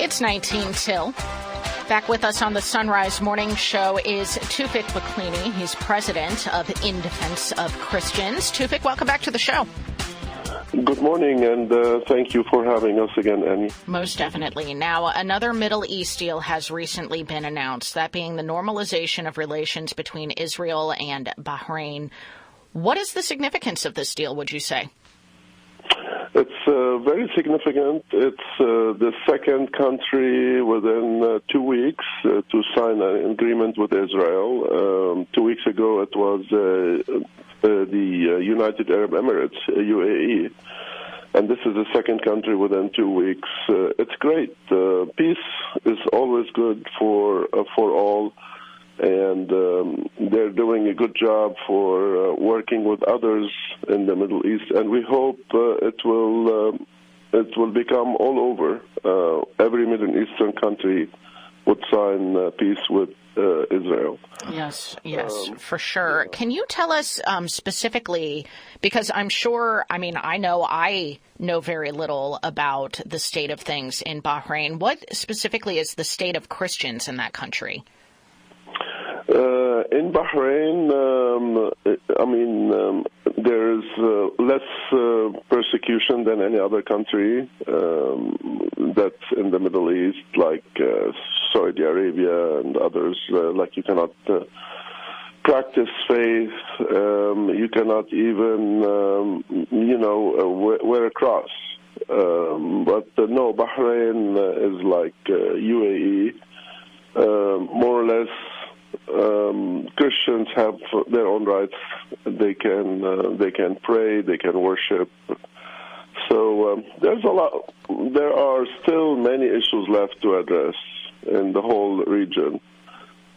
It's 19 till. Back with us on the Sunrise Morning Show is Toufic Baaklini. He's president of In Defense of Christians. Toufic, welcome back to the show. Good morning, and thank you for having us again, Annie. Most definitely. Now, another Middle East deal has recently been announced, that being the normalization of relations between Israel and Bahrain. What is the significance of this deal, would you say? It's very significant. It's the second country within 2 weeks to sign an agreement with Israel. 2 weeks ago, it was the United Arab Emirates, UAE. And this is the second country within 2 weeks. It's great. Peace is always good for all. And they're doing a good job for working with others in the Middle East, and we hope it will become all over. Every Middle Eastern country would sign peace with Israel. Yes, for sure. Can you tell us specifically, because I know very little about the state of things in Bahrain. What specifically is the state of Christians in that country? In Bahrain, there's less persecution than any other country that's in the Middle East, like Saudi Arabia and others. Like you cannot practice faith, you cannot even, wear a cross. But no, Bahrain is like UAE, more or less. Christians have their own rights. They can pray, they can worship. So there's a lot. There are still many issues left to address in the whole region.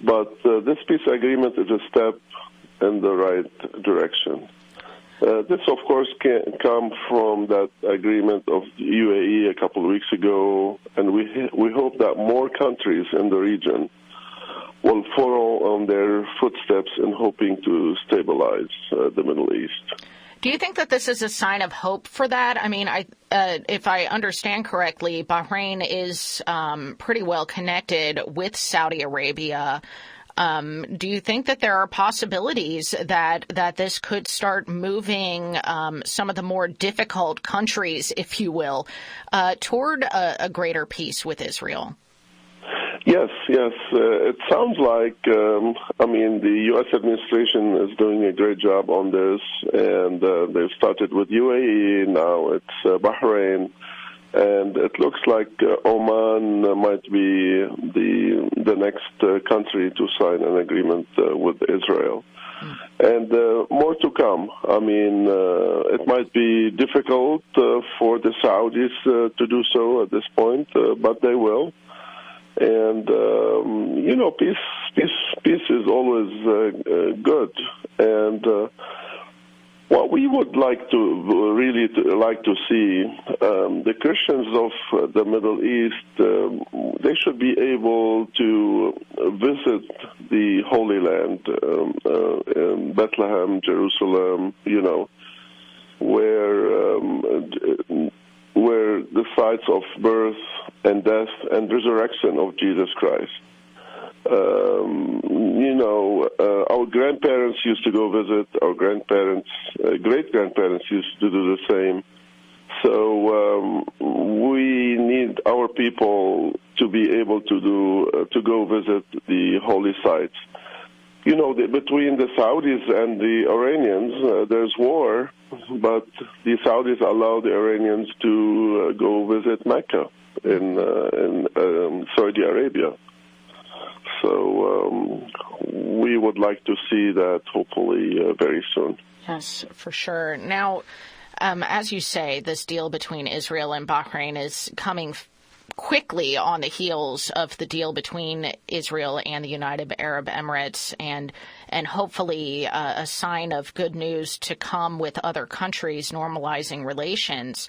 But this peace agreement is a step in the right direction. This, of course, can come from that agreement of UAE a couple of weeks ago, and we hope that more countries in the region will follow on their footsteps in hoping to stabilize the Middle East. Do you think that this is a sign of hope for that? I mean, if I understand correctly, Bahrain is pretty well connected with Saudi Arabia. Do you think that there are possibilities that this could start moving some of the more difficult countries, if you will, toward a greater peace with Israel? Yes. It sounds like, the U.S. administration is doing a great job on this, and they've started with UAE, now it's Bahrain, and it looks like Oman might be the next country to sign an agreement with Israel. And more to come. It might be difficult for the Saudis to do so at this point, but they will. And peace is always good. And what we would like to see, the Christians of the Middle East, they should be able to visit the Holy Land, Bethlehem, Jerusalem, where the sites of birth and death and resurrection of Jesus Christ. Our grandparents used to go visit, our great-grandparents used to do the same. So we need our people to be able to go visit the holy sites. Between the Saudis and the Iranians, there's war, but the Saudis allow the Iranians to go visit Mecca in Saudi Arabia. So we would like to see that hopefully very soon. Yes, for sure. Now, as you say, this deal between Israel and Bahrain is coming quickly on the heels of the deal between Israel and the United Arab Emirates, and hopefully a sign of good news to come with other countries normalizing relations.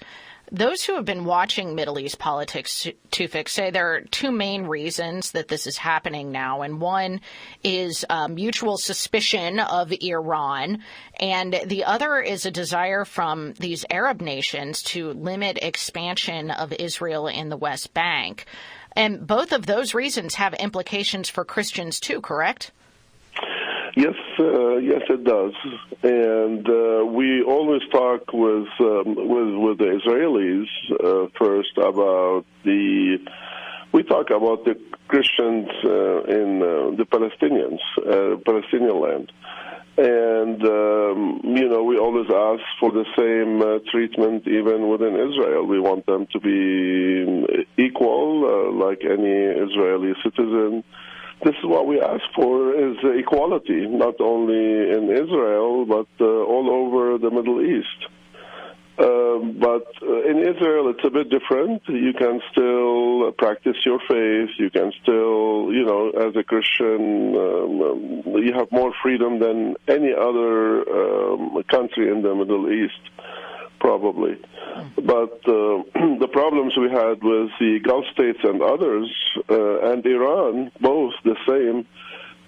Those who have been watching Middle East politics, Toufic, say there are two main reasons that this is happening now. And one is mutual suspicion of Iran. And the other is a desire from these Arab nations to limit expansion of Israel in the West Bank. And both of those reasons have implications for Christians, too, correct? Yes, it does, and we always talk with the Israelis first about we talk about the Christians in the Palestinian land, and we always ask for the same treatment even within Israel. We want them to be equal, like any Israeli citizen. This is what we ask for, is equality, not only in Israel, but all over the Middle East. But in Israel, it's a bit different. You can still practice your faith. You can still, as a Christian, you have more freedom than any other country in the Middle East, probably. But the problems we had with the Gulf states and others, and Iran, both the same,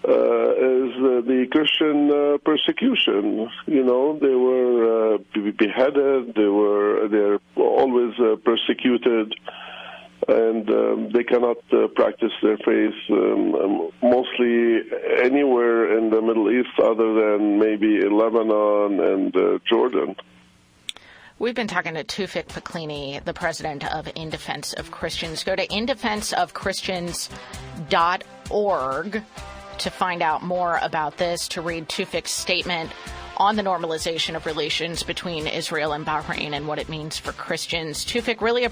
is the Christian persecution. They were beheaded. They're always persecuted, and they cannot practice their faith mostly anywhere in the Middle East other than maybe in Lebanon and Jordan. We've been talking to Toufic Baaklini, the president of In Defense of Christians. Go to indefenseofchristians.org to find out more about this, to read Toufic's statement on the normalization of relations between Israel and Bahrain and what it means for Christians. Toufic, really appreciate